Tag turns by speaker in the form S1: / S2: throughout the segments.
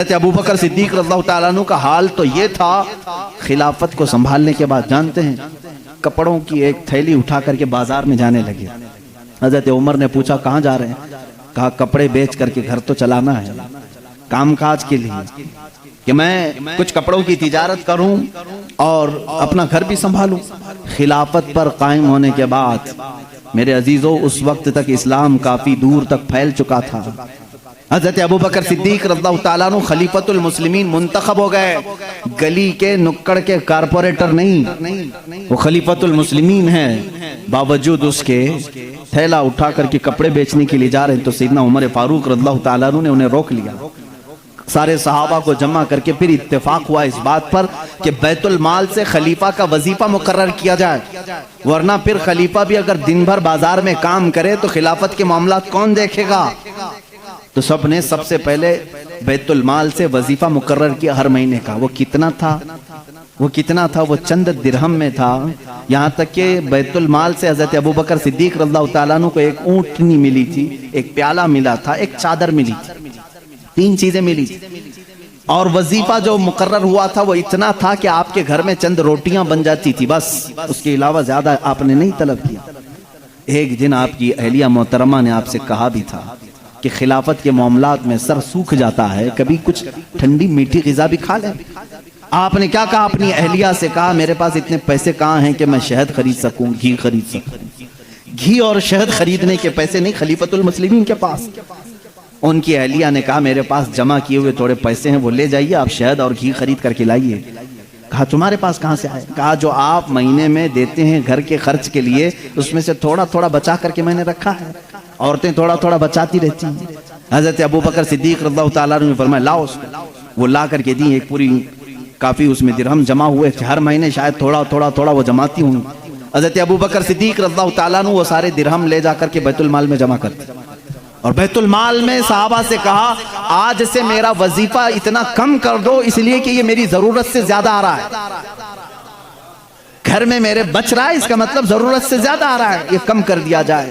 S1: ابو بکر صدیق رضی اللہ تعالیٰ عنہ کا حال تو یہ تھا، خلافت کو سنبھالنے کے بعد جانتے ہیں کپڑوں کی ایک تھیلی اٹھا کر کے بازار میں جانے لگے۔ حضرت عمر نے پوچھا کہاں جا رہے ہیں؟ کہا کپڑے بیچ کر کے گھر تو چلانا ہے، کام کاج کے لیے کہ میں کچھ کپڑوں کی تجارت کروں اور اپنا گھر بھی سنبھالوں۔ خلافت پر قائم ہونے کے بعد میرے عزیزوں اس وقت تک اسلام کافی دور تک پھیل چکا تھا۔ حضرت ابو بکر صدیق رضی اللہ تعالیٰ عنہ خلیفۃ المسلمین منتخب ہو گئے، گلی کے نکڑ کے کارپوریٹر نہیں، وہ خلیفۃ المسلمین ہیں۔ باوجود اس کے تھیلا اٹھا کر کے کپڑے بیچنے کے لیے جا رہے ہیں تو سیدنا عمر فاروق رضی اللہ تعالیٰ عنہ نے انہیں روک لیا۔ سارے صحابہ کو جمع کر کے پھر اتفاق ہوا اس بات پر کہ بیت المال سے خلیفہ کا وظیفہ مقرر کیا جائے، ورنہ پھر خلیفہ بھی اگر دن بھر بازار میں کام کرے تو خلافت کے معاملات کون دیکھے گا؟ تو سب نے سب سے پہلے بیت المال سے وظیفہ مقرر کیا ہر مہینے کا۔ وہ کتنا تھا؟ وہ چند درہم میں تھا، یہاں تک کہ بیت المال سے حضرت ابو بکر صدیق رضی اللہ تعالیٰ عنہ کو ایک اونٹنی ملی تھی، ایک پیالہ ملا تھا، ایک چادر ملی تھی، 3 چیزیں ملی تھی۔ اور وظیفہ جو مقرر ہوا تھا وہ اتنا تھا کہ آپ کے گھر میں چند روٹیاں بن جاتی تھی، بس اس کے علاوہ زیادہ آپ نے نہیں طلب کیا۔ ایک دن آپ کی اہلیہ محترمہ نے آپ سے کہا بھی تھا کہ خلافت کے معاملات میں سر سوکھ جاتا ہے، کبھی کچھ ٹھنڈی میٹھی غذا بھی کھا لیں۔ آپ نے کیا کہا؟ اپنی اہلیہ سے کہا میرے پاس اتنے پیسے کہاں ہیں کہ میں شہد خرید سکوں، گھی خرید سکوں۔ گھی اور شہد خریدنے کے پیسے نہیں خلیفۃ المسلمین کے پاس۔ ان کی اہلیہ نے کہا میرے پاس جمع کیے ہوئے تھوڑے پیسے ہیں، وہ لے جائیے، آپ شہد اور گھی خرید کر کے لائیے۔ کہا تمہارے پاس کہاں سے آئے؟ کہا جو آپ مہینے میں دیتے ہیں گھر کے خرچ کے لیے اس میں سے تھوڑا تھوڑا بچا کر کے میں نے رکھا ہے، عورتیں تھوڑا تھوڑا بچاتی رہتی ہیں۔ حضرت ابو بکر صدیق رضی اللہ تعالیٰ عنہ نے فرمایا لاؤ اس کو۔ وہ لا کر کے دی، ایک پوری کافی اس میں درہم جمع ہوئے تھے، ہر مہینے شاید تھوڑا تھوڑا وہ جماتی ہوں۔ حضرت ابو بکر صدیق رضی اللہ تعالیٰ عنہ وہ سارے درہم لے جا کر کے بیت المال میں جمع کرتے، اور بیت المال میں صحابہ سے کہا آج سے میرا وظیفہ اتنا کم کر دو، اس لیے کہ یہ میری ضرورت سے زیادہ آ رہا ہے، گھر میں میرے بچ رہا ہے، اس کا مطلب ضرورت سے زیادہ آ رہا ہے، یہ کم کر دیا جائے۔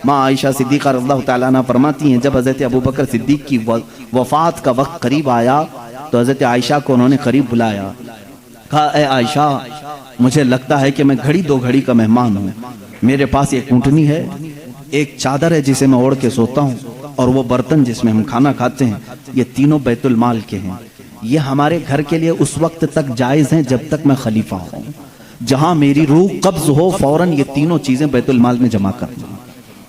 S1: ماں عائشہ صدیقہ رضی اللہ تعالیٰ عنہ فرماتی ہیں جب حضرت ابو بکر صدیق کی وفات کا وقت قریب آیا تو حضرت عائشہ کو انہوں نے قریب بلایا، کہا اے عائشہ مجھے لگتا ہے کہ میں گھڑی 2 گھڑی کا مہمان ہوں، میرے پاس ایک اونٹنی ہے، ایک چادر ہے جسے میں اوڑھ کے سوتا ہوں، اور وہ برتن جس میں ہم کھانا کھاتے ہیں، یہ تینوں بیت المال کے ہیں، یہ ہمارے گھر کے لیے اس وقت تک جائز ہیں جب تک میں خلیفہ ہوں، جہاں میری روح قبض ہو فوراً یہ تینوں چیزیں بیت المال میں جمع کر دوں۔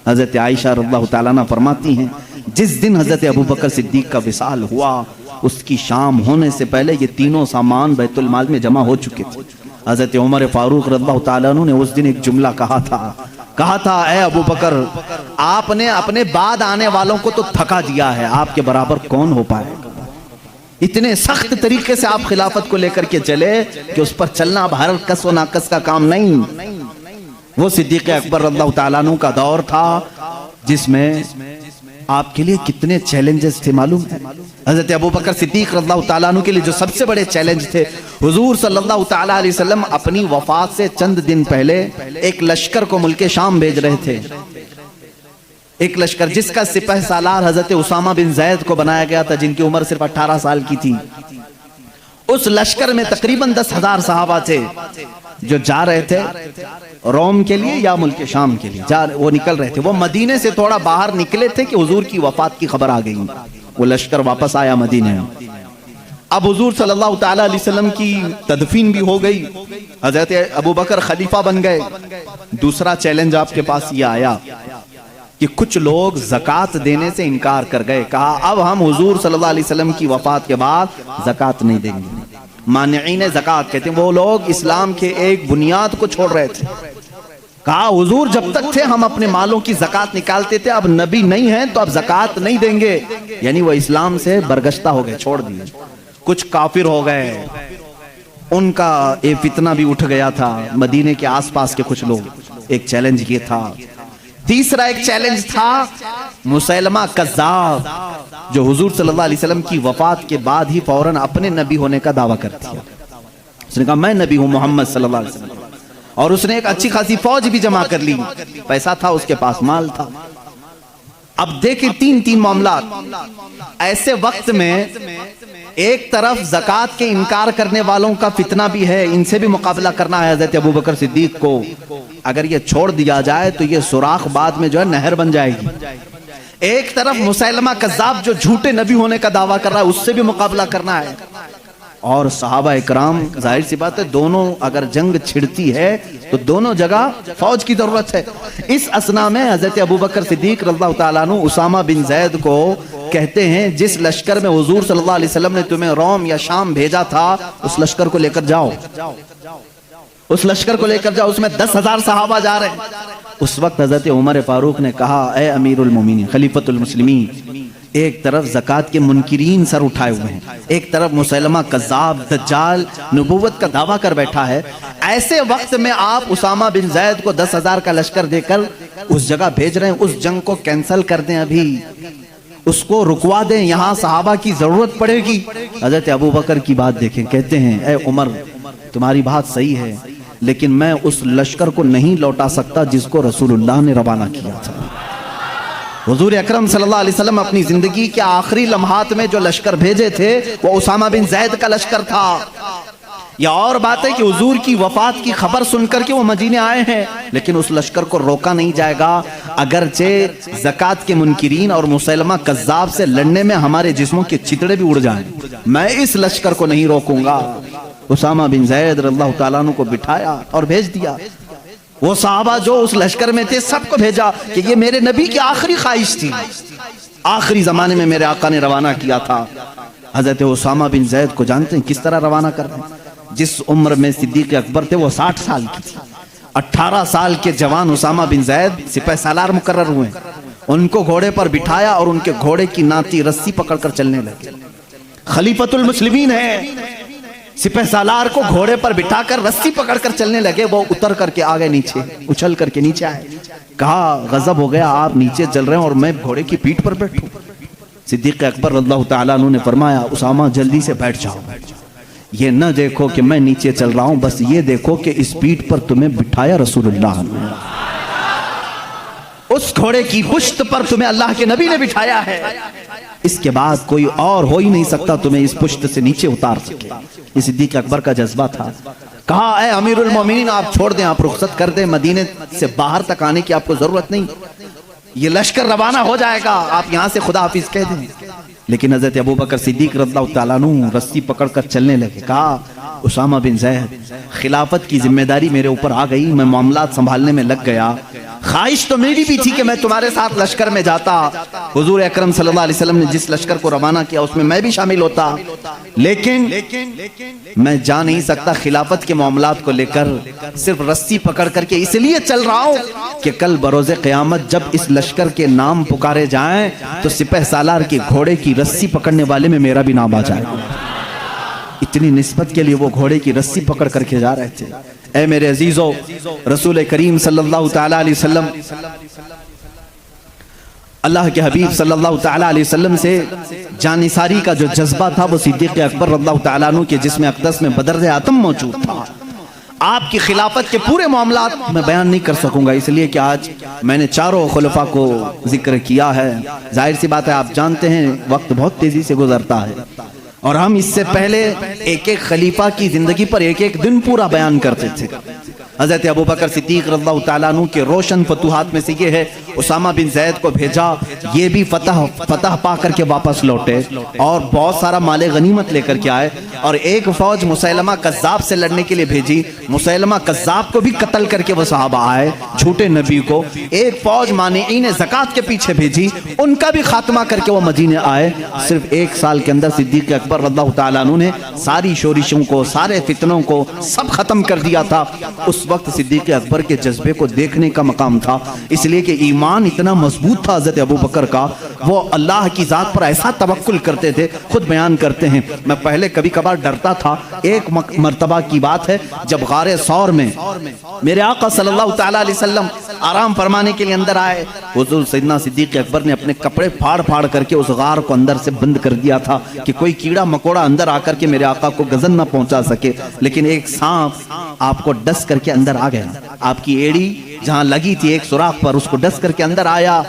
S1: حضرت عائشہ رضی اللہ تعالیٰ عنہ فرماتی ہیں جس دن حضرت ابو بکر صدیق کا وصال ہوا اس کی شام ہونے سے پہلے یہ تینوں سامان بیت المال میں جمع ہو چکے تھے۔ حضرت عمر فاروق رضی اللہ تعالیٰ عنہ نے اس دن ایک جملہ کہا تھا اے ابو بکر آپ نے اپنے بعد آنے والوں کو تو تھکا دیا ہے، آپ کے برابر کون ہو پائے گا؟ اتنے سخت طریقے سے آپ خلافت کو لے کر کے چلے کہ اس پر چلنا اب ہر کس و ناقص کا کام نہیں۔ وہ صدیق اکبر رضی اللہ تعالیٰ عنہ کا دور تھا جس میں آپ کے لیے کتنے چیلنجز تھے معلوم ہے؟ حضرت ابو بکر صدیق رضی اللہ تعالیٰ عنہ کے لیے جو سب سے بڑے چیلنج تھے، حضور صلی اللہ تعالیٰ علیہ وسلم اپنی وفات سے چند دن پہلے ایک لشکر کو ملک شام بھیج رہے تھے، ایک لشکر جس کا سپہ سالار حضرت اسامہ بن زید کو بنایا گیا تھا، جن کی عمر صرف 18 سال کی تھی۔ اس لشکر میں تقریباً 10,000 صحابہ تھے جو جا رہے تھے روم کے لیے یا ملک شام کے لیے، وہ نکل رہے تھے۔ وہ مدینے سے تھوڑا باہر نکلے تھے کہ حضور کی وفات کی خبر آ گئی، وہ لشکر واپس آیا مدینے۔ اب حضور صلی اللہ تعالیٰ علیہ وسلم کی تدفین بھی ہو گئی، حضرت ابو بکر خلیفہ بن گئے۔ دوسرا چیلنج آپ کے پاس یہ آیا کہ کچھ لوگ زکوٰۃ دینے سے انکار کر گئے، کہا اب ہم حضور صلی اللہ علیہ وسلم کی وفات کے بعد زکوٰۃ نہیں دیں گے۔ مانعین زکوٰۃ کہتے ہیں وہ لوگ اسلام کے ایک بنیاد کو چھوڑ رہے تھے، کہا حضور جب تک تھے ہم اپنے مالوں کی زکوٰۃ نکالتے تھے، اب نبی نہیں ہیں تو اب زکوٰۃ نہیں دیں گے، یعنی وہ اسلام سے برگشتہ ہو گئے، چھوڑ دیے۔ کچھ کافر ہو گئے، ان کا ایک فتنہ بھی اٹھ گیا تھا، مدینے کے آس پاس کے کچھ لوگ۔ ایک چیلنج یہ تھا۔ تیسرا ایک چیلنج تھا مسیلمہ کذاب، جو حضور صلی اللہ علیہ وسلم کی وفات کے بعد ہی فوراً اپنے نبی ہونے کا دعویٰ کرتی ہے۔ اس نے کہا میں نبی ہوں محمد صلی اللہ علیہ وسلم، اور اس نے ایک اچھی خاصی فوج بھی جمع کر لی، پیسہ تھا اس کے پاس، مال تھا۔ اب دیکھیں 3 معاملات۔ ایسے وقت میں ایک طرف زکات کے انکار کرنے والوں کا فتنہ بھی ہے، ان سے بھی مقابلہ کرنا ہے حضرت ابوبکر صدیق کو۔ اگر یہ چھوڑ دیا جائے تو یہ سوراخ بعد میں جو ہے نہر بن جائے گی۔ ایک طرف مسیلمہ کذاب جو جھوٹے نبی ہونے کا دعویٰ کر رہا ہے، اس سے بھی مقابلہ کرنا ہے۔ اور صحابہ اکرام، ظاہر سی بات ہے دونوں اگر جنگ چھڑتی ہے تو دونوں جگہ فوج کی ضرورت ہے۔ اس اسنا میں حضرت ابوبکر صدیق رضی اللہ تعالیٰ عنہ اسامہ بن زید کو کہتے ہیں جس لشکر میں حضور صلی اللہ علیہ وسلم نے تمہیں روم یا شام بھیجا تھا اس لشکر کو لے کر جاؤ، اس لشکر کو لے کر جاؤ، اس میں 10,000 صحابہ جا رہے ہیں۔ اس وقت حضرت عمر فاروق نے کہا اے امیر المومنین خلیفۃ المسلمین، ایک طرف زکات کے منکرین سر اٹھائے ہوئے ہیں، ایک طرف مسیلمہ کذاب دجال نبوت کا دعویٰ کر بیٹھا ہے، ایسے وقت میں آپ اسامہ بن زید کو 10,000 کا لشکر دے کر اس جگہ بھیج رہے ہیں، اس جنگ کو کینسل کر دیں، ابھی اس کو رکوا دیں، یہاں صحابہ کی ضرورت پڑے گی۔ حضرت ابوبکر کی بات دیکھیں، کہتے ہیں اے عمر تمہاری بات صحیح ہے، لیکن میں اس لشکر کو نہیں لوٹا سکتا جس کو رسول اللہ نے روانہ کیا تھا۔ حضور اکرم صلی اللہ علیہ وسلم اپنی زندگی کے آخری لمحات میں جو لشکر بھیجے تھے وہ اسامہ بن زید کا لشکر تھا۔ یہ اور بات ہے کہ حضور کی وفات کی خبر سن کر کے وہ مدینے آئے ہیں، لیکن اس لشکر کو روکا نہیں جائے گا، اگرچہ زکات کے منکرین اور مسیلمہ کذاب سے لڑنے میں ہمارے جسموں کے چتڑے بھی اڑ جائیں، میں اس لشکر کو نہیں روکوں گا۔ اسامہ بن زید رضی اللہ تعالیٰ عنہ کو بٹھایا اور بھیج دیا۔ وہ صحابہ جو اس لشکر میں تھے سب کو بھیجا کہ یہ میرے نبی کی آخری خواہش تھی، آخری زمانے میں میرے آقا نے روانہ کیا تھا۔ حضرت اسامہ بن زید کو جانتے ہیں کس طرح روانہ کر رہے ہیں؟ جس عمر میں صدیق اکبر تھے وہ 60 سال کی تھی، 18 سال کے جوان اسامہ بن زید سپہ سالار مقرر ہوئے، ان کو گھوڑے پر بٹھایا اور ان کے گھوڑے کی ناتی رسی پکڑ کر چلنے لگے۔ خلیفۃ المسلمین ہے، سپہ سالار کو گھوڑے پر بٹھا کر رسی پکڑ کر چلنے لگے، وہ اتر کر کے آگے نیچے اچھل کر کے نیچے آئے، کہا غضب ہو گیا، آپ نیچے چل رہے ہیں اور میں گھوڑے کی پیٹھ پر بیٹھوں۔ صدیق اکبر رضی اللہ تعالیٰ عنہ نے فرمایا اسامہ جلدی سے بیٹھ جاؤ، یہ نہ دیکھو کہ میں نیچے چل رہا ہوں، بس یہ دیکھو کہ اس پیٹھ پر تمہیں بٹھایا رسول اللہ نے، اس گھوڑے کی پشت پر تمہیں اللہ کے نبی نے بٹھایا ہے، اس کے بعد کوئی اور ہو ہی نہیں سکتا تمہیں اس پشت سے نیچے اتار سکے۔ یہ صدیق اکبر کا جذبہ تھا۔ کہا اے امیر المومنین آپ چھوڑ دیں، آپ رخصت کر دیں، مدینے سے باہر تک آنے کی آپ کو ضرورت نہیں، یہ لشکر روانہ ہو جائے گا، آپ یہاں سے خدا حافظ کہہ دیں۔ لیکن حضرت ابوبکر صدیق رضی اللہ تعالیٰ عنہ رسی پکڑ کر چلنے لگے۔ کہا اسامہ بن زید خلافت کی ذمہ داری میرے اوپر آ گئی، میں معاملات سنبھالنے میں لگ گیا، خواہش تو میری بھی تھی کہ میں تمہارے ساتھ لشکر میں جاتا، حضور اکرم صلی اللہ علیہ وسلم نے جس لشکر کو روانہ کیا اس میں بھی شامل ہوتا، لیکن میں جا نہیں سکتا خلافت کے معاملات کو لے کر، صرف رسی پکڑ کر کے اس لیے چل رہا ہوں کہ کل بروز قیامت جب اس لشکر کے نام پکارے جائیں تو سپہ سالار کے گھوڑے کی رسی پکڑنے والے میں میرا بھی نام آ جائے گا۔ اتنی نسبت کے لیے وہ گھوڑے کی رسی پکڑ کر کے جا رہے تھے۔ اے میرے عزیزو، رسول کریم صلی اللہ تعالیٰ علیہ وسلم، اللہ کے حبیب صلی اللہ تعالیٰ علیہ وسلم سے جانثاری کا جو جذبہ تھا وہ صدیق اکبر رضی اللہ تعالیٰ عنہ کے جسم اقدس میں بدر آتم موجود تھا۔ آپ کی خلافت کے پورے معاملات میں بیان نہیں کر سکوں گا، اس لیے کہ آج میں نے چاروں خلفاء کو ذکر کیا ہے، ظاہر سی بات ہے آپ جانتے ہیں وقت بہت تیزی سے گزرتا ہے، اور ہم اس سے پہلے ایک ایک خلیفہ کی زندگی پر ایک ایک دن پورا بیان کرتے تھے۔ حضرت ابوبکر صدیق رضی اللہ تعالیٰ عنہ کے روشن فتوحات میں سے یہ ہے، اسامہ بن زید کو بھیجا، یہ بھی فتح پا کر کے واپس لوٹے اور بہت سارا مال غنیمت لے کر کے آئے، اور ایک فوج مسیلمہ کذاب سے لڑنے کے لیے بھیجی، مسیلمہ کذاب کو بھی قتل کر کے وہ صحابہ آئے جھوٹے نبی کو، ایک فوج مانعین زکات کے پیچھے بھیجی، ان کا بھی خاتمہ کر کے وہ مدینے آئے۔ صرف ایک سال کے اندر صدیق اکبر رضی اللہ تعالیٰ عنہ نے ساری شورشوں کو، سارے فتنوں کو سب ختم کر دیا تھا۔ اس وقت صدیق اکبر کے جذبے کو دیکھنے کا مقام تھا، اس لیے کہ ایمان اتنا مضبوط تھا حضرت ابوبکر کا، وہ اللہ کی ذات پر ایسا توکل کرتے تھے، خود بیان کرتے ہیں میں پہلے کبھی کبھار ڈرتا تھا۔ ایک مرتبہ کی بات ہے جب غار ثور میں میرے آقا صلی اللہ تعالیٰ علیہ وسلم آرام فرمانے کے لیے اندر آئے، حضور سیدنا صدیق اکبر نے اپنے کپڑے پھاڑ پھاڑ کر کے اس غار کو اندر سے بند کر دیا تھا کہ کوئی کیڑا مکوڑا اندر آ کر کے میرے آقا کو گزن نہ پہنچا سکے، لیکن ایک سانپ آپ کو ڈس کر کے اندر آ گیا، آپ کی ایڑی جہاں لگی تھی ایک سوراخ پر اس کو ڈس کر کے اندر آیا۔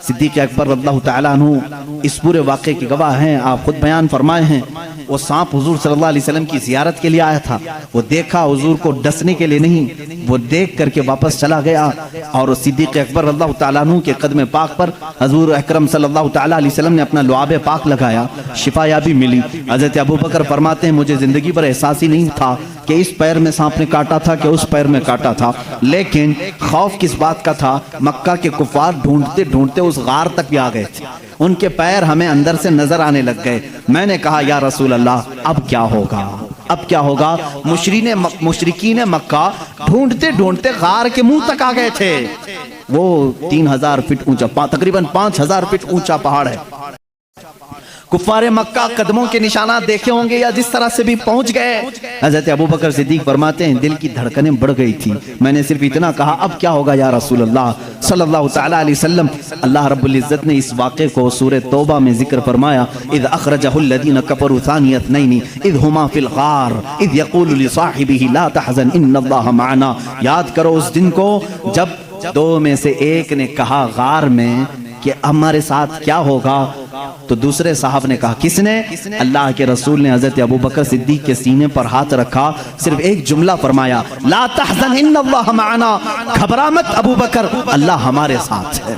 S1: صدیق اکبر رضی اللہ تعالیٰ عنہ اس پورے واقعے کے گواہ ہیں، آپ خود بیان فرمائے ہیں وہ سانپ حضور صلی اللہ علیہ وسلم کی زیارت کے لیے آیا تھا، وہ دیکھا حضور کو ڈسنے کے لیے نہیں، وہ دیکھ کر کے واپس چلا گیا، اور صدیق اکبر رضی اللہ تعالیٰ عنہ کے قدم پاک پر حضور اکرم صلی اللہ تعالیٰ علیہ وسلم نے اپنا لعاب پاک لگایا، شفا یابی ملی۔ حضرت ابوبکر فرماتے ہیں مجھے زندگی پر احساس ہی نہیں تھا کہ اس پیر میں سانپ نے کاٹا تھا کہ اس پیر میں کاٹا تھا، لیکن خوف کس بات کا تھا، مکہ کے کفار ڈھونڈتے ڈھونڈتے اس غار تک بھی آ گئے تھے، ان کے پیر ہمیں اندر سے نظر آنے لگ گئے۔ میں نے کہا یا رسول اللہ اب کیا ہوگا، اب کیا ہوگا؟ مشرکین مکہ ڈھونڈتے ڈھونڈتے غار کے منہ تک آ گئے تھے۔ وہ 3000 فٹ اونچا، تقریباً 5000 فٹ اونچا پہاڑ ہے۔ کفار مکہ قدموں کے نشانات دیکھے ہوں گے یا جس طرح سے بھی پہنچ گئے۔ حضرت ابوبکر صدیق فرماتے ہیں دل کی دھڑکنیں بڑھ گئی تھی، میں نے صرف اتنا کہا اب کیا ہوگا یا رسول اللہ صلی اللہ تعالیٰ علیہ وسلم۔ اللہ رب العزت نے اس واقعے کو سورہ توبہ میں ذکر فرمایا، اذ اخرجہ الذین کفروا ثانی اثنین اذ ہما فی الغار اذ یقول لصاحبہ لا تحزن ان اللہ معنا۔ یاد کرو اس دن کو جب دو میں سے ایک نے کہا غار میں کہ ہمارے ساتھ کیا ہوگا، تو دوسرے صاحب نے کہا، کس نے؟ اللہ کے رسول نے حضرت ابوبکر صدیق کے سینے پر ہاتھ رکھا، صرف ایک جملہ فرمایا، لا تحزن ان اللہ معنا، گھبرا مت ابوبکر، اللہ ہمارے ساتھ ہے۔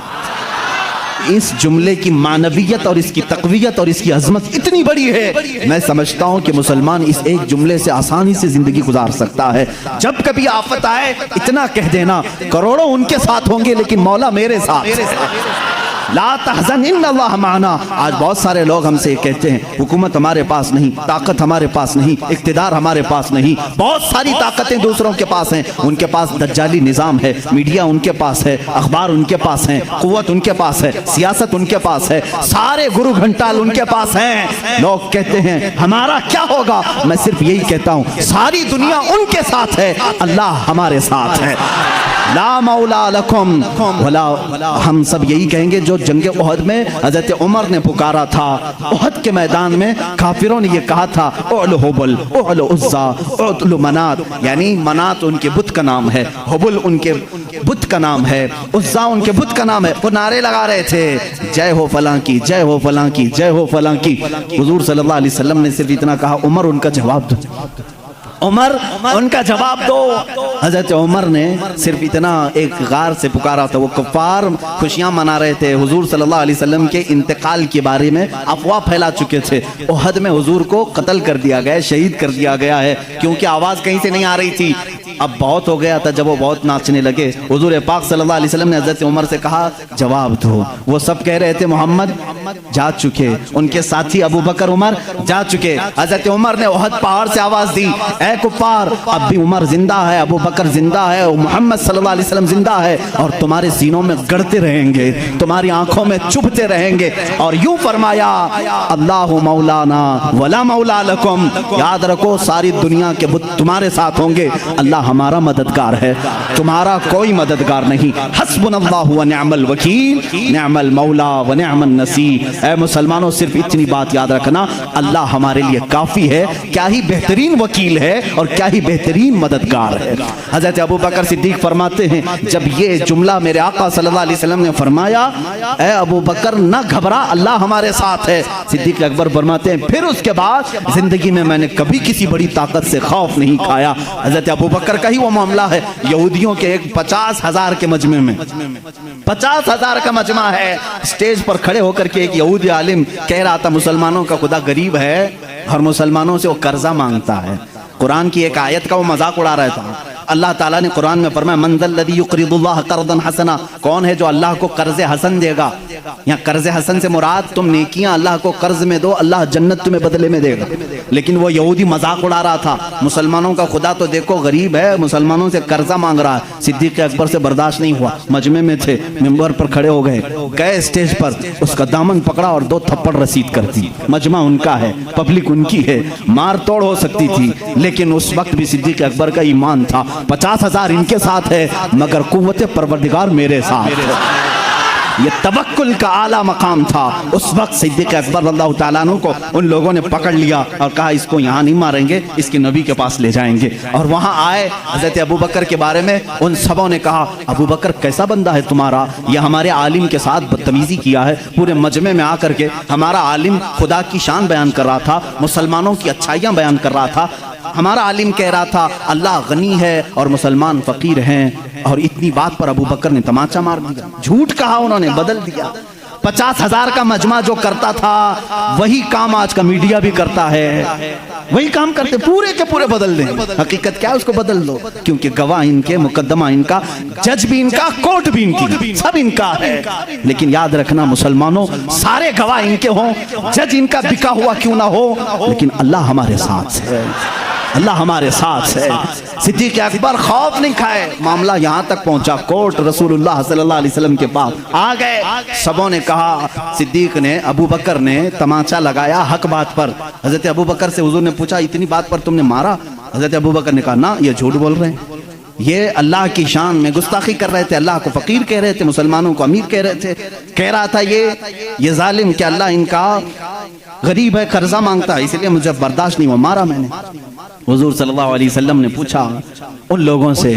S1: اس جملے کی معنویت اور اس کی تقویت اور اس کی عظمت اتنی بڑی ہے، میں سمجھتا ہوں کہ مسلمان اس ایک جملے سے آسانی سے زندگی گزار سکتا ہے۔ جب کبھی آفت آئے اتنا کہہ دینا، کروڑوں ان کے ساتھ ہوں گے لیکن مولا میرے ساتھ، لا تحزن ان اللہ معنا۔ آج بہت سارے لوگ ہم سے کہتے ہیں حکومت ہمارے پاس نہیں، طاقت ہمارے پاس نہیں، اقتدار ہمارے پاس نہیں، بہت ساری طاقتیں دوسروں کے پاس ہیں، ان کے پاس دجالی نظام ہے، میڈیا ان کے پاس ہے، اخبار ان کے پاس ہیں، قوت ان کے پاس ہے، سیاست ان کے پاس ہے، سارے گرو گھنٹال ان کے پاس ہیں۔ لوگ کہتے ہیں ہمارا کیا ہوگا، میں صرف یہی کہتا ہوں ساری دنیا ان کے ساتھ ہے، اللہ ہمارے ساتھ ہے۔ لا مولا لکم ولا، ہم سب یہی کہیں گے جو جنگ احد میں حضرت عمر نے پکارا تھا، احد کے میدان میں کافروں نے یہ کہا تھا اعلو حبل اعلو عزا اعلو منات، یعنی منات ان کے بت کا نام ہے، حبل ان کے بت کا نام ہے، عزا ان کے بت کا نام ہے۔ وہ نعرے لگا رہے تھے جے ہو فلاں کی، جے ہو فلاں کی، جے ہو فلاں کی۔ حضور صلی اللہ علیہ وسلم نے صرف اتنا کہا عمر ان کا جواب دو، عمر ان کا جواب دو۔ حضرت عمر نے صرف اتنا ایک غار سے پکارا تھا، وہ کفار خوشیاں منا رہے تھے، حضور صلی اللہ علیہ وسلم کے انتقال کے بارے میں افواہ پھیلا چکے تھے، احد میں حضور کو قتل کر دیا گیا، شہید کر دیا گیا ہے، کیونکہ آواز کہیں سے نہیں آ رہی تھی۔ اب بہت ہو گیا تھا، جب وہ بہت ناچنے لگے، حضور پاک صلی اللہ علیہ وسلم نے حضرت عمر سے کہا جواب دو۔ وہ سب کہہ رہے تھے محمد جا چکے، ان کے ساتھی ابو بکر عمر جا چکے۔ حضرت عمر نے احد پہاڑ سے آواز دی، اے کفار اب بھی عمر زندہ ہے، ابو بکر زندہ ہے، محمد صلی اللہ علیہ وسلم زندہ ہے، اور تمہارے سینوں میں گڑتے رہیں گے، تمہاری آنکھوں میں چبھتے رہیں گے۔ اور یوں فرمایا اللہ مولانا ولا مولا لکم، یاد رکھو ساری دنیا کے بت تمہارے ساتھ ہوں گے، اللہ ہمارا مددگار ہے، تمہارا کوئی مددگار نہیں۔ حسبنا اللہ و نعم الوکیل نعم المولا و نعم النصیر۔ اے مسلمانوں صرف اتنی بات یاد رکھنا، اللہ ہمارے لیے کافی ہے، کیا ہی بہترین وکیل ہے اور کیا ہی بہترین مددگار ہے۔ حضرت ابوبکر صدیق فرماتے ہیں جب یہ جملہ میرے آقا صلی اللہ علیہ وسلم نے فرمایا اے ابوبکر نہ گھبرا، اللہ ہمارے ساتھ ہے، صدیق اکبر فرماتے ہیں پھر اس کے بعد زندگی میں میں نے کبھی کسی بڑی طاقت سے خوف نہیں کھایا۔ حضرت ابوبکر کا ہی وہ معاملہ ہے، یہودیوں کے ایک 50,000 کے مجمع میں 50,000 کا مجمع ہے، سٹیج پر کھڑے ہو کر کے ایک یہودی عالم کہہ رہا تھا مسلمانوں کا خدا غریب ہے اور مسلمانوں سے وہ قرضہ مانگتا ہے۔ قرآن کی ایک آیت کا وہ مذاق اڑا رہا تھا۔ اللہ تعالیٰ نے قرآن میں فرمایا من ذا الذی یقرض اللہ قرضا حسنا، کون ہے جو اللہ کو قرض حسن دے گا؟ یہاں قرض حسن سے مراد تم نیکیاں اللہ کو قرض میں دو، اللہ جنت تمہیں بدلے میں دے گا۔ لیکن وہ یہودی مذاق اڑا رہا تھا، مسلمانوں کا خدا تو دیکھو غریب ہے، مسلمانوں سے قرضہ مانگ رہا ہے۔ صدیق اکبر سے برداشت نہیں ہوا، مجمع میں تھے، ممبر پر کھڑے ہو گئے اسٹیج پر، اس کا دامن پکڑا اور 2 تھپڑ رسید کر دی۔ مجمع ان کا ہے، پبلک ان کی ہے، مار توڑ ہو سکتی تھی، لیکن اس وقت بھی صدیق اکبر کا ایمان تھا 50,000 ان کے ساتھ ہے مگر قوت پروردگار میرے ساتھ ہے۔ یہ توکل کا اعلیٰ مقام تھا۔ اس وقت صدیق اکبر رضی اللہ تعالیٰ عنہ کو ان لوگوں نے پکڑ لیا اور کہا اس کو یہاں نہیں ماریں گے، اس کے نبی کے پاس لے جائیں گے۔ اور وہاں آئے حضرت ابوبکر کے بارے میں ان سبوں نے کہا ابوبکر کیسا بندہ ہے تمہارا، یہ ہمارے عالم کے ساتھ بدتمیزی کیا ہے، پورے مجمع میں آ کر کے ہمارا عالم خدا کی شان بیان کر رہا تھا، مسلمانوں کی اچھائیاں بیان کر رہا تھا، ہمارا عالم کہہ رہا تھا اللہ غنی ہے اور مسلمان فقیر ہیں، اور اتنی بات پر ابوبکر نے تماچا مار دیا، جھوٹ کہا، انہوں نے بدل دیا۔ 50,000 کا مجمع جو کرتا تھا وہی کام آج کا میڈیا بھی کرتا ہے، وہی کام کرتے، پورے کے پورے بدل دیں۔ حقیقت کیا ہے اس کو بدل دو، کیونکہ گواہ ان کے، مقدمہ ان کا، جج بھی ان کا، کورٹ بھی ان کی، سب ان کا ہے۔ لیکن یاد رکھنا مسلمانوں، سارے گواہ ان کے ہوں، جج ان کا بکا ہوا کیوں نہ ہو، لیکن اللہ ہمارے ساتھ ہے، اللہ ہمارے ساتھ ہے۔ صدیق اکبر خوف نہیں کھائے، معاملہ یہاں تک پہنچا، کورٹ رسول اللہ صلی اللہ علیہ وسلم کے پاس آ گئے۔ سبوں نے کہا، صدیق نے، ابوبکر نے تماچا لگایا حق بات پر۔ حضرت ابوبکر سے حضور نے پوچھا اتنی بات پر تم نے مارا؟ حضرت ابوبکر نے کہا نہ، یہ جھوٹ بول رہے ہیں، یہ اللہ کی شان میں گستاخی کر رہے تھے، اللہ کو فقیر کہہ رہے تھے، مسلمانوں کو امیر کہہ رہے تھے، کہہ رہا تھا یہ ظالم کہ اللہ ان کا غریب ہے، قرضہ مانگتا ہے، اس لیے مجھے برداشت نہیں ہوا، مارا میں نے۔ حضور صلی اللہ علیہ وسلم نے پوچھا ان لوگوں سے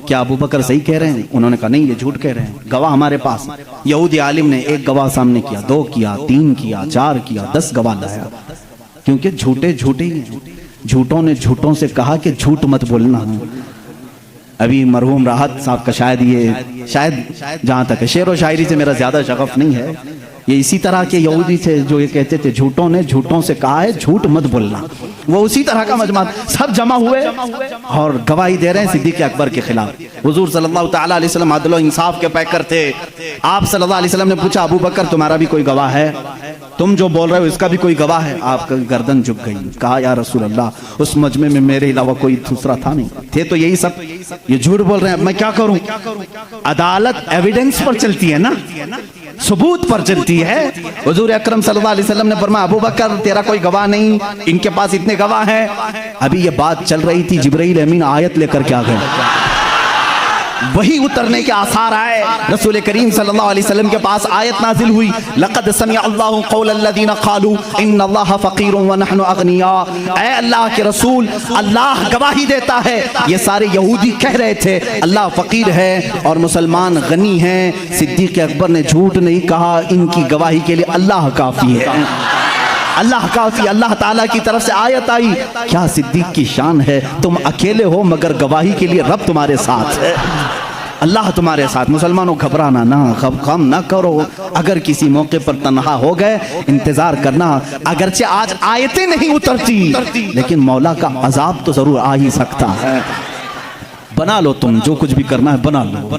S1: کیا ابوبکر صحیح کہہ رہے ہیں؟ انہوں نے کہا نہیں، یہ جھوٹ کہہ رہے ہیں، گواہ ہمارے پاس۔ یہودی عالم نے ایک گواہ سامنے کیا، 2 کیا، 3 کیا، 4 کیا، 10 گواہ لایا، کیونکہ جھوٹے جھوٹے ہی ہیں۔ جھوٹوں نے جھوٹوں سے کہا کہ جھوٹ مت بولنا۔ ابھی مرحوم راحت صاحب کا شاید جہاں تک ہے، شعر و شاعری سے میرا زیادہ شغف نہیں ہے، یہ اسی طرح کے یہودی تھے جو یہ کہتے تھے جھوٹوں نے جھوٹوں سے کہا ہے جھوٹ مت بولنا، وہ اسی طرح کا مجمع، سب جمع ہوئے اور گواہی دے رہے ہیں صدیق اکبر کے خلاف۔ حضور صلی اللہ تعالیٰ علیہ وسلم عدل و انصاف کے پیکر تھے۔ آپ صلی اللہ علیہ وسلم نے پوچھا ابوبکر تمہارا بھی کوئی گواہ ہے؟ تم جو بول رہے ہو اس کا بھی کوئی گواہ ہے؟ آپ کا گردن جھک گئی، کہا یا رسول اللہ اس مجمع میں میرے علاوہ کوئی دوسرا تھا نہیں، تھے تو یہی سب، یہ جھوٹ بول رہے ہیں، اب میں کیا کروں؟ عدالت ایویڈنس پر چلتی ہے نا، ثبوت پر چلتی ہے۔ حضور اکرم صلی اللہ علیہ وسلم نے فرمایا ابوبکر تیرا کوئی گواہ نہیں، ان کے پاس اتنے گواہ ہیں۔ ابھی یہ بات چل رہی تھی، جبرائیل امین آیت لے کر کے آ گئے، وہی اترنے کے آثار آئے، رسول کریم صلی اللہ علیہ وسلم کے پاس آیت نازل ہوئی، لقد سمع اللہ قول الذین قالوا ان اللہ فقیر ونحن اغنیاء۔ اے اللہ کے رسول، اللہ گواہی دیتا ہے، یہ سارے یہودی کہہ رہے تھے اللہ فقیر ہے اور مسلمان غنی ہیں۔ صدیق اکبر نے جھوٹ نہیں کہا، ان کی گواہی کے لیے اللہ کافی ہے، اللہ کافی۔ اللہ تعالیٰ کی طرف سے آیت آئی، کیا صدیق کی شان ہے، تم اکیلے ہو مگر گواہی کے لیے رب تمہارے ساتھ ہے، اللہ تمہارے ساتھ۔ مسلمانوں غبرانا نہ، غم نہ کرو، اگر کسی موقع پر تنہا ہو گئے انتظار کرنا، اگرچہ آج آیتیں نہیں اترتی لیکن مولا کا عذاب تو ضرور آ ہی سکتا ہے۔ بنا لو تم جو کچھ بھی کرنا ہے بنا لو،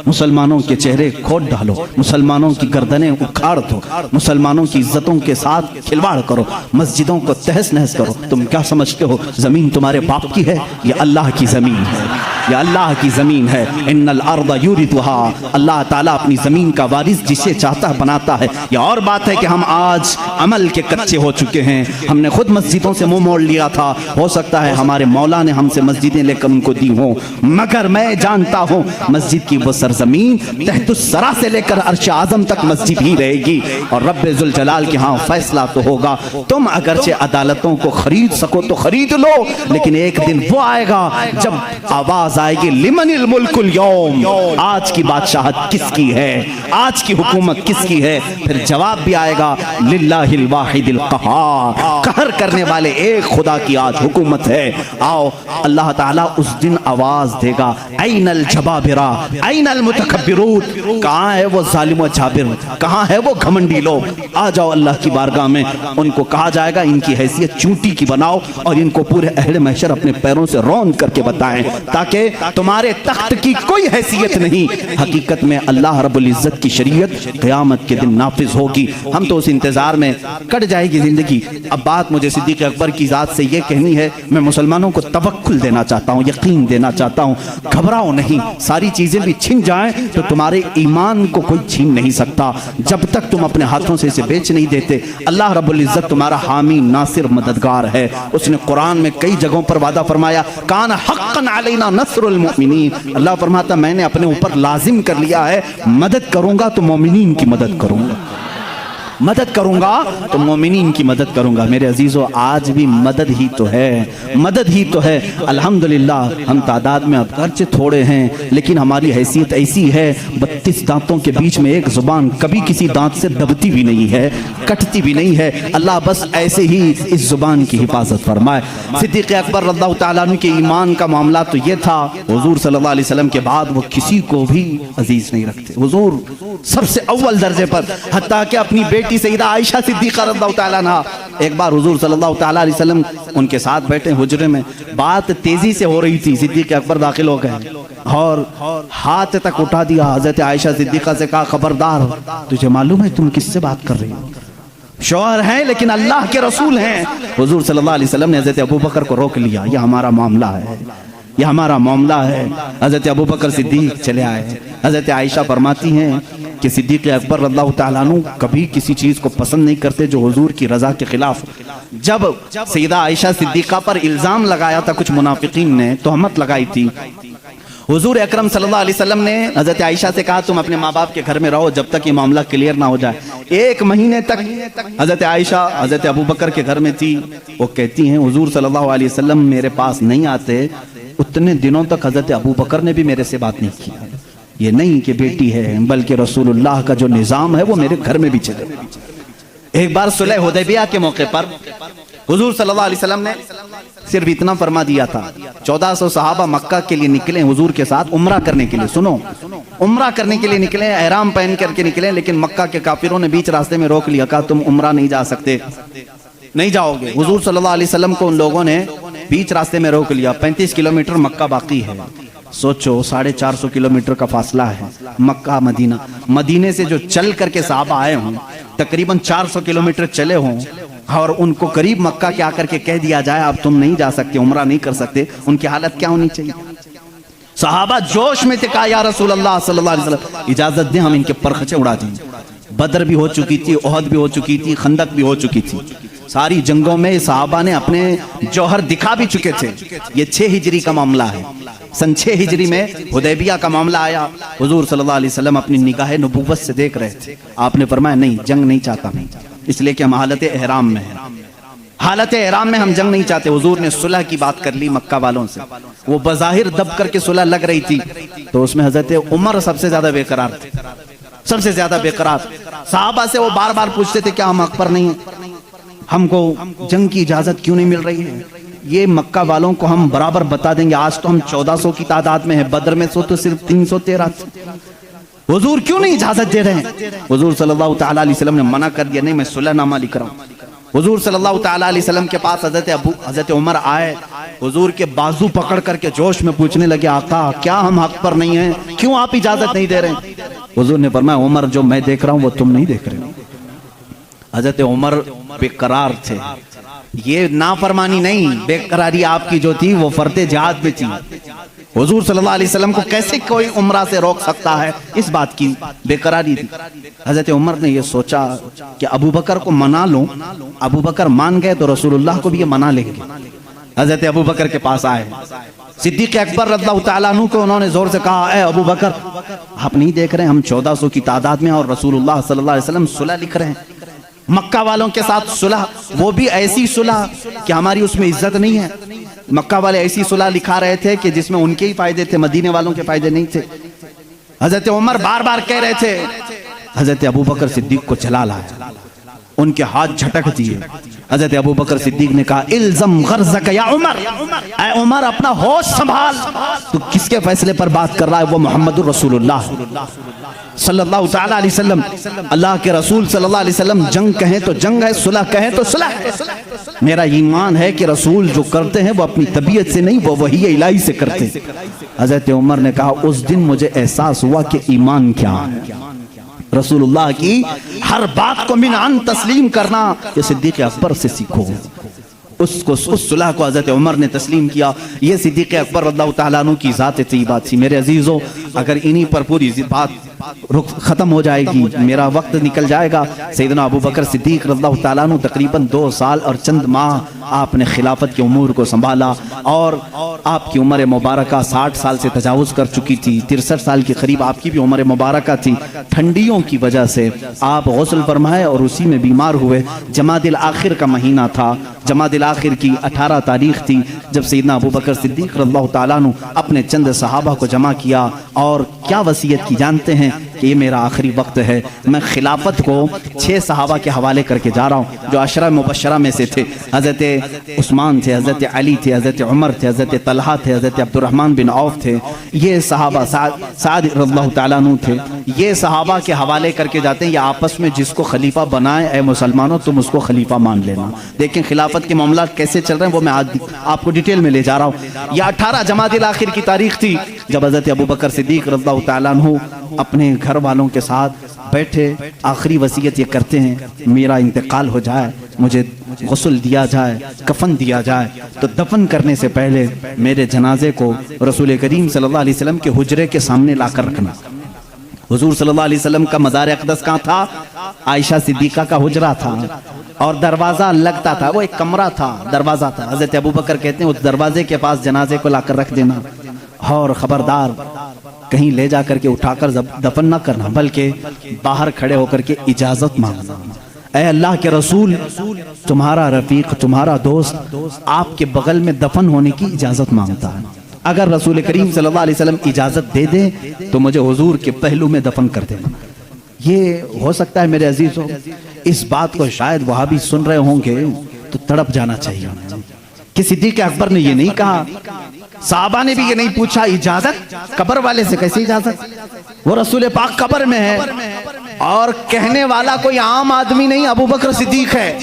S1: مسلمانوں کے چہرے کھود ڈالو، مسلمانوں کی گردنیں اکھاڑ دو، مسلمانوں کی عزتوں کے ساتھ کھلواڑ کرو، مسجدوں کو تہس نہس کرو۔ تم کیا سمجھتے ہو زمین تمہارے باپ کی ہے؟ یہ اللہ کی زمین ہے، یہ اللہ کی زمین ہے۔ ان الارض یورثها، اللہ تعالیٰ اپنی زمین کا وارث جسے چاہتا ہے بناتا ہے۔ یہ اور بات ہے کہ ہم آج عمل کے کچے ہو چکے ہیں، ہم نے خود مسجدوں سے منہ موڑ لیا تھا، ہو سکتا ہے ہمارے مولا نے ہم سے مسجدیں لے کر ان کو دی ہوں، مگر میں جانتا ہوں مسجد کی وہ سرزمین تحت الثری سے لے کر عرش اعظم تک مسجد ہی رہے گی، اور رب ذوالجلال کے ہاں فیصلہ تو ہوگا۔ تم اگرچہ عدالتوں کو خرید سکو تو خرید لو، لیکن ایک دن وہ آئے گا جب آواز آئے گی لمن الملک اليوم، آج کی بادشاہت کس کی ہے، آج کی حکومت کس کی ہے؟ پھر جواب بھی آئے گا للہ الواحد القہار، قہر کرنے والے ایک خدا کی آج حکومت ہے۔ آؤ اللہ تعالیٰ اس دن آواز دے گا این الجبابرہ این المتکبرون، کہاں ہے وہ ظالم و جابر، کہاں ہے وہ گھمنڈی لوگ؟ آ جاؤ اللہ کی بارگاہ میں۔ ان کو کہا جائے گا ان کی حیثیت چونٹی کی بناؤ اور ان کو پورے اہل محشر اپنے پیروں سے رون کر کے بتائیں، تاکہ تمہارے تخت کی کوئی حیثیت نہیں۔ حقیقت میں اللہ رب العزت کی شریعت قیامت کے دن نافذ ہوگی، ہم تو اس انتظار میں کٹ جائے گی زندگی۔ اب بات مجھے صدیق اکبر کی ذات سے یہ کہنی ہے، میں مسلمانوں کو توکل دینا چاہتا ہوں، یقین دینا چاہتا ہوں۔ ہوں، گھبراؤ نہیں، ساری چیزیں بھی چھن جائیں تو تمہارے ایمان کو کوئی چھین نہیں سکتا جب تک تم اپنے ہاتھوں سے اسے بیچ نہیں دیتے۔ اللہ رب العزت تمہارا حامی ناصر مددگار ہے۔ اس نے قرآن میں کئی جگہوں پر وعدہ فرمایا، کان حقا علینا نصر المؤمنین، اللہ فرماتا میں نے اپنے اوپر لازم کر لیا ہے، مدد کروں گا تو مومنین کی مدد کروں گا، مدد کروں گا تو مومنین کی مدد کروں گا۔ میرے عزیزو آج بھی مدد ہی تو ہے، مدد ہی تو ہے۔ الحمدللہ ہم تعداد میں اب اگرچہ تھوڑے ہیں لیکن ہماری حیثیت ایسی ہے، 32 دانتوں کے بیچ میں ایک زبان کبھی کسی دانت سے دبتی بھی نہیں ہے، کٹتی بھی نہیں ہے۔ اللہ بس ایسے ہی اس زبان کی حفاظت فرمائے۔ صدیق اکبر رضی اللہ تعالیٰ عنہ کے ایمان کا معاملہ تو یہ تھا، حضور صلی اللہ علیہ وسلم کے بعد وہ کسی کو بھی عزیز نہیں رکھتے، حضور سب سے اول درجے پر، حتیٰ کہ اپنی بیٹی سیدہ عائشہ صدیقہ رضی اللہ تعالیٰ عنہ، ایک بار حضور صلی اللہ تعالیٰ علیہ وسلم ان کے ساتھ بیٹھے حجرے میں، بات تیزی سے ہو رہی تھی، صدیق اکبر داخل ہو گئے اور ہاتھ تک اٹھا دیا، حضرت عائشہ صدیقہ سے کہا خبردار، تجھے معلوم ہے تم کس سے بات کر رہی ہو؟ شوہر ہیں لیکن اللہ کے رسول ہیں۔ حضور صلی اللہ علیہ وسلم نے حضرت ابوبکر کو روک لیا، یہ ہمارا معاملہ ہے، یہ ہمارا معاملہ ہے۔ حضرت ابوبکر صدیق چلے آئے۔ حضرت عائشہ فرماتی ہیں کہ صدیق اکبر رضی اللہ تعالیٰ عنہ کبھی کسی چیز کو پسند نہیں کرتے جو حضور کی رضا کے خلاف۔ جب سیدہ عائشہ صدیقہ پر الزام لگایا تھا کچھ منافقین نے، تہمت لگائی تھی، حضور اکرم صلی اللہ علیہ وسلم نے حضرت عائشہ سے کہا تم اپنے ماں باپ کے گھر میں رہو جب تک یہ معاملہ کلیئر نہ ہو جائے۔ 1 مہینے تک حضرت عائشہ حضرت ابوبکر کے گھر میں تھی۔ وہ کہتی ہیں حضور صلی اللہ علیہ وسلم میرے پاس نہیں آتے، اتنے دنوں تک حضرت ابوبکر نے بھی میرے سے بات نہیں کی۔ یہ نہیں کہ بیٹی ہے بلکہ رسول اللہ کا جو نظام ہے وہ میرے گھر میں بھی چلے۔ ایک بار صلح حدیبیہ کے موقع پر حضور صلی اللہ علیہ وسلم نے صرف اتنا فرما دیا تھا، 1400 صحابہ مکہ کے لیے نکلے حضور کے ساتھ عمرہ کرنے کے لیے، سنو عمرہ کرنے کے لیے نکلے، احرام پہن کر کے نکلے، لیکن مکہ کے کافروں نے بیچ راستے میں روک لیا، کہا تم عمرہ نہیں جا سکتے، نہیں جاؤ گے۔ حضور صلی اللہ علیہ وسلم کو ان لوگوں نے بیچ راستے میں روک لیا۔ 35 کلومیٹر مکہ باقی ہے، سوچو 450 کلومیٹر کا فاصلہ ہے مکہ مدینہ۔ مدینے سے جو چل کر کے صحابہ آئے ہوں تقریباً 400 کلومیٹر چلے ہوں، اور ان کو قریب مکہ کے آ کر کے کہہ دیا جائے اب تم نہیں جا سکتے، عمرہ نہیں کر سکتے، ان کی حالت کیا ہونی چاہیے؟ صحابہ جوش میں تھے، کہا یا رسول اللہ صلی اللہ علیہ وسلم اجازت دیں ہم ان کے پرخچے اڑا دیں۔ بدر بھی ہو چکی تھی، احد بھی ہو چکی تھی، خندق بھی ہو چکی تھی، ساری جنگوں میں صحابہ نے اپنے جوہر دکھا بھی چکے تھے۔ یہ 6 ہجری کا معاملہ ہے، سن 6 ہجری میں حدیبیہ کا معاملہ آیا۔ حضور صلی اللہ علیہ وسلم اپنی نگاہ نبوت سے دیکھ رہے تھے، آپ نے فرمایا نہیں جنگ نہیں چاہتا میں، اس لیے کہ ہم حالت احرام میں ہیں، حالت احرام میں ہم جنگ نہیں چاہتے۔ حضور نے صلح کی بات کر لی مکہ والوں سے، وہ بظاہر دب کر کے صلح لگ رہی تھی، تو اس میں حضرت عمر سب سے زیادہ بے قرار تھے، سب سے زیادہ بے قرار۔ صحابہ سے وہ بار بار پوچھتے تھے کیا ہم حق پر نہیں ہیں، ہم کو جنگ کی اجازت کیوں نہیں مل رہی ہے؟ یہ مکہ والوں کو ہم برابر بتا دیں گے، آج تو ہم 1400 کی تعداد میں ہیں، بدر میں تو صرف 313 تھے، حضور کیوں نہیں اجازت دے رہے ہیں؟ حضور صلی اللہ تعالیٰ علیہ وسلم نے منع کر دیا، نہیں میں صلح نامہ لکھ رہا ہوں۔ حضور صلی اللہ تعالیٰ علیہ وسلم کے پاس حضرت عمر آئے، حضور کے بازو پکڑ کر کے جوش میں پوچھنے لگے آقا کیا ہم حق پر نہیں ہیں، کیوں آپ اجازت نہیں دے رہے ہیں؟ حضور نے فرمایا عمر جو میں دیکھ رہا ہوں وہ تم نہیں دیکھ رہے ہو۔ حضرت عمر بے قرار تھے، یہ نافرمانی نہیں، بے قراری آپ کی جو تھی وہ فرد جہاد میں تھی۔ حضور صلی اللہ علیہ وسلم کو کیسے کوئی عمرہ سے روک سکتا ہے، اس بات کی بے قراری تھی۔ حضرت عمر نے یہ سوچا کہ ابوبکر کو منا لوں، ابوبکر مان گئے تو رسول اللہ کو بھی یہ منا لیں گے۔ حضرت ابوبکر کے پاس آئے، صدیق اکبر رضی اللہ تعالیٰ عنہ کو انہوں نے زور سے کہا اے ابوبکر آپ نہیں دیکھ رہے ہم 1400 کی تعداد میں اور رسول اللہ صلی اللہ علیہ وسلم صلح لکھ رہے ہیں مکہ والوں کے ساتھ، صلح وہ بھی ایسی صلح کہ ہماری اس میں عزت نہیں ہے۔ مکہ والے ایسی صلح لکھا رہے تھے کہ جس میں ان کے ہی فائدے تھے، مدینے والوں کے فائدے نہیں تھے۔ حضرت عمر بار بار کہہ رہے تھے، حضرت ابوبکر صدیق کو چلا لایا، ان کے ہاتھ جھٹک دیے۔ حضرت ابوبکر صدیق نے کہا الزم غرضک یا عمر، اے عمر اپنا ہوش سنبھال، تو کس کے فیصلے پر بات کر رہا ہے؟ وہ محمد الرسول اللہ صلی اللہ تعالیٰ علیہ وسلم، اللہ کے رسول صلی اللہ علیہ وسلم، جنگ کہیں تو جنگ ہے، صلح کہیں تو صلح ہے۔ میرا ایمان ہے کہ رسول جو کرتے ہیں وہ اپنی طبیعت سے نہیں، وہ وحی الہی سے کرتے ہیں۔ حضرت عمر نے کہا اس دن مجھے احساس ہوا کہ ایمان کیا ہے، رسول اللہ کی ہر بات کو من عن تسلیم کرنا، یہ صدیق اکبر سے سیکھو۔ اس صلح کو حضرت عمر نے تسلیم کیا. یہ صدیق اکبر رضی اللہ تعالیٰ عنہ کی ذات طیبہ تھی. میرے عزیزو اگر انہی پر پوری بات ختم ہو جائے گی, میرا وقت نکل جائے گا. سیدنا ابو بکر صدیق رضی اللہ تعالیٰ عنہ تقریباً 2 سال اور چند ماہ آپ نے خلافت کے امور کو سنبھالا, اور آپ کی عمر مبارکہ 60 سال سے تجاوز کر چکی تھی. 63 سال کے قریب آپ کی بھی عمر مبارکہ تھی. ٹھنڈیوں کی وجہ سے آپ غسل فرمائے اور اسی میں بیمار ہوئے. جمادی الاخر کا مہینہ تھا. جمادی الاخر کی 18 تاریخ تھی جب سیدنا ابو بکر صدیق رضی اللہ تعالیٰ عنہ اپنے چند صحابہ کو جمع کیا اور کیا وصیت کی جانتے ہیں کہ یہ میرا آخری وقت ہے. میں خلافت کو 6 صحابہ کے حوالے کر کے جا رہا ہوں جو عشرہ مبشرہ میں سے تھے. حضرت عثمان تھے, حضرت علی تھے, حضرت عمر تھے, حضرت طلحہ تھے, حضرت عبد الرحمن بن عوف تھے. یہ صحابہ سعد رضی اللہ تعالیٰ عنہ تھے. یہ صحابہ کے حوالے کر کے جاتے ہیں یہ آپس میں جس کو خلیفہ بنائے اے مسلمانوں تم اس کو خلیفہ مان لینا. دیکھیں خلافت کے معاملات کیسے چل رہے ہیں وہ میں آج آپ کو ڈیٹیل میں لے جا رہا ہوں. یہ 18 جمادی الاخر کی تاریخ تھی جب حضرت ابو بکر صدیق رضی اللہ تعالیٰ عنہ اپنے گھر والوں کے ساتھ بیٹھے. آخری وصیت یہ کرتے ہیں میرا انتقال ہو جائے, مجھے غسل دیا جائے, کفن دیا جائے, تو دفن کرنے سے پہلے میرے جنازے کو رسول کریم صلی اللہ علیہ وسلم کے حجرے کے سامنے لا کر رکھنا. حضور صلی اللہ علیہ وسلم کا مزار اقدس کہاں تھا؟ عائشہ صدیقہ کا حجرہ تھا اور دروازہ لگتا تھا, وہ ایک کمرہ تھا, دروازہ تھا. حضرت ابو بکر کہتے ہیں اس دروازے کے پاس جنازے کو لا کر رکھ دینا, اور خبردار کہیں لے جا کر کے اٹھا کر دفن نہ کرنا بلکہ باہر کھڑے ہو کر کے اجازت مانگنا. اے اللہ کے رسول, تمہارا رفیق, تمہارا دوست آپ کے بغل میں دفن ہونے کی اجازت مانگتا ہے. اگر رسول کریم صلی اللہ علیہ وسلم اجازت دے دیں تو مجھے حضور کے پہلو میں دفن کر دینا. یہ ہو سکتا ہے میرے عزیزوں اس بات کو شاید وہاں بھی سن رہے ہوں گے تو تڑپ جانا چاہیے کہ صدیق اکبر نے یہ نہیں کہا, صحابہ نے بھی یہ نہیں پوچھا اجازت قبر والے سے. کیسی اجازت؟ وہ رسول پاک قبر میں ہے اور کہنے والا کوئی عام آدمی نہیں, ابو بکر صدیق ہے,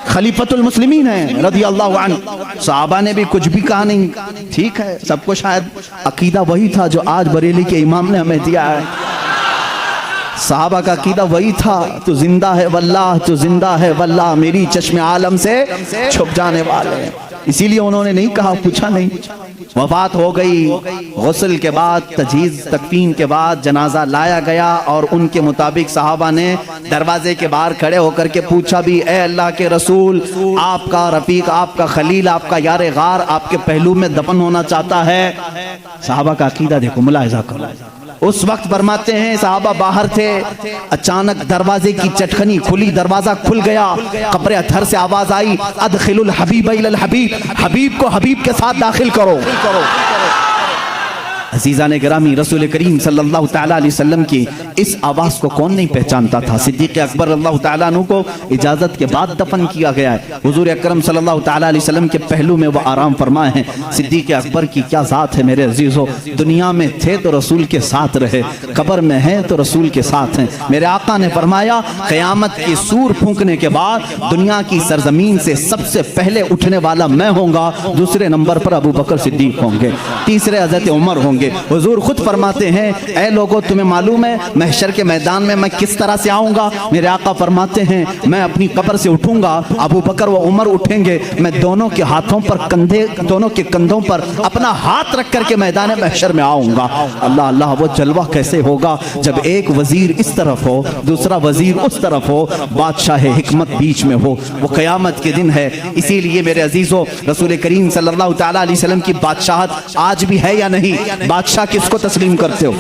S1: خلیفۃ المسلمین ہیں رضی اللہ عنہ. صحابہ نے بھی کچھ بھی کہا نہیں. ٹھیک ہے, سب کو شاید عقیدہ وہی تھا جو آج بریلی کے امام نے ہمیں دیا ہے. صحابہ کا عقیدہ وہی تھا, تو زندہ ہے واللہ, تو زندہ ہے واللہ, میری چشم عالم سے چھپ جانے والے. اسی لیے انہوں نے نہیں کہا, پوچھا نہیں. وفات ہو گئی, غسل کے بعد, تجہیز تکفین کے بعد جنازہ لایا گیا اور ان کے مطابق صحابہ نے دروازے کے باہر کھڑے ہو کر کے پوچھا بھی اے اللہ کے رسول, آپ کا رفیق, آپ کا خلیل, آپ کا یار غار آپ کے پہلو میں دفن ہونا چاہتا ہے. صحابہ کا عقیدہ دیکھو, ملاحظہ کرو. اس وقت فرماتے ہیں صحابہ باہر تھے, اچانک دروازے کی چٹکنی کھلی, دروازہ کھل گیا, قبر اطہر سے آواز آئی ادخل الحبیب الی الحبیب, حبیب کو حبیب کے ساتھ داخل کرو. عزیزان گرامی, رسول کریم صلی اللہ تعالیٰ علیہ وسلم کی اس آواز کو کون نہیں پہچانتا تھا؟ صدیق اکبر اللہ تعالیٰ عنہ کو اجازت کے بعد دفن کیا گیا ہے. حضور اکرم صلی اللہ تعالیٰ علیہ وسلم کے پہلو میں وہ آرام فرمائے ہیں. صدیق اکبر کی کیا ذات ہے میرے عزیزو, دنیا میں تھے تو رسول کے ساتھ رہے, قبر میں ہیں تو رسول کے ساتھ ہیں. میرے آقا نے فرمایا قیامت کی سور پھونکنے کے بعد دنیا کی سرزمین سے سب سے پہلے اٹھنے والا میں ہوں گا, دوسرے نمبر پر ابو بکر صدیق ہوں گے, تیسرے حضرت عمر ہوں گے. حضور خود فرماتے ہیں اے لوگوں تمہیں معلوم ہے محشر کے میدان میں کس طرح سے آؤں گا؟ میرے آقا فرماتے ہیں میں اپنی قبر سے اٹھوں گا, ابو بکر و عمر اٹھیں گے, میں دونوں کے ہاتھوں پر دونوں کے کندھوں پر اپنا ہاتھ رکھ کر کے میدان محشر میں آؤں گا. اللہ اللہ, وہ جلوہ کیسے ہوگا جب ایک وزیر اس طرف ہو, دوسرا وزیر اس طرف ہو, بادشاہ حکمت بیچ میں ہو. وہ قیامت کے دن ہے. اسی لیے میرے عزیزو رسول کریم صلی اللہ تعالیٰ علیہ وسلم کی بادشاہت آج بھی ہے یا نہیں؟ بادشاہ کس کو تسلیم کرتے ہو؟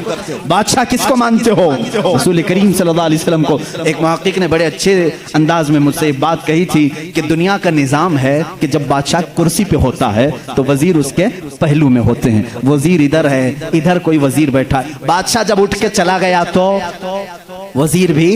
S1: بادشاہ کس کو مانتے ہو؟ رسول کریم صلی اللہ علیہ وسلم کو. ایک محقق نے بڑے اچھے انداز میں مجھ سے ایک بات کہی تھی کہ دنیا کا نظام ہے کہ جب بادشاہ کرسی پہ ہوتا ہے تو وزیر اس کے پہلو میں ہوتے ہیں. وزیر ادھر ہے, ادھر کوئی وزیر بیٹھا ہے. بادشاہ جب اٹھ کے چلا گیا تو وزیر بھی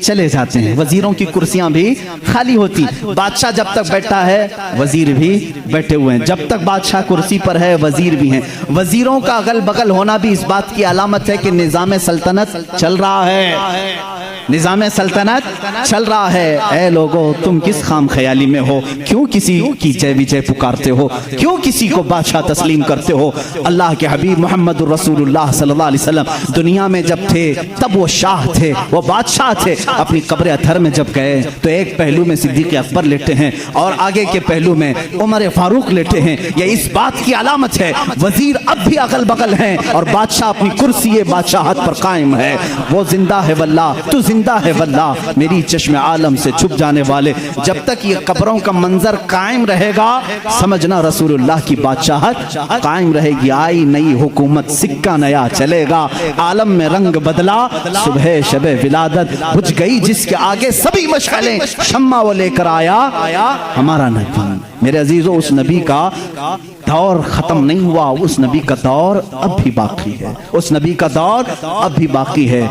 S1: چلے جاتے ہیں, وزیروں کی کرسیاں بھی خالی ہوتی. بادشاہ جب تک بیٹھا ہے وزیر بھی بیٹھے ہوئے ہیں, جب تک بادشاہ کرسی پر ہے وزیر بھی ہیں. وزیروں کا اگل بغل ہونا بھی اس بات کی علامت ہے کہ نظام سلطنت چل رہا ہے. نظام سلطنت چل رہا ہے، اے لوگو تم کس خام خیالی میں ہو؟ کیوں کسی کی جے وجے پکارتے ہو؟ کیوں کسی کو بادشاہ تسلیم کرتے ہو؟ اللہ کے حبیب محمد رسول اللہ صلی اللہ علیہ وسلم دنیا میں جب تھے تب وہ شاہ تھے، وہ بادشاہ تھے۔ اپنی قبر اطہر میں جب گئے تو ایک پہلو میں صدیق اکبر لیٹے ہیں اور آگے کے پہلو میں عمر فاروق لیٹے ہیں۔ یہ اس بات کی علامت ہے وزیر اب بھی اغل بغل ہیں اور بادشاہ اپنی کرسی بادشاہت پر قائم ہے۔ وہ زندہ ہے واللہ، تو زندہ ہے واللہ، میری چشم عالم سے چھپ جانے والے۔ جب تک یہ قبروں کا منظر قائم رہے گا سمجھنا رسول اللہ کی بادشاہت قائم رہے گی۔ آئی نئی حکومت، سکہ نیا چلے گا، عالم میں رنگ بدلا، صبح شب ولادت بجھ گئی جس کے آگے سبھی مشعلیں، شمع وہ لے کر آیا ہمارا نبی۔ میرے عزیزو اس نبی کا دور ختم نہیں ہوا، اس نبی کا دور اب بھی باقی ہے، اس نبی کا دور اب بھی باقی ہے۔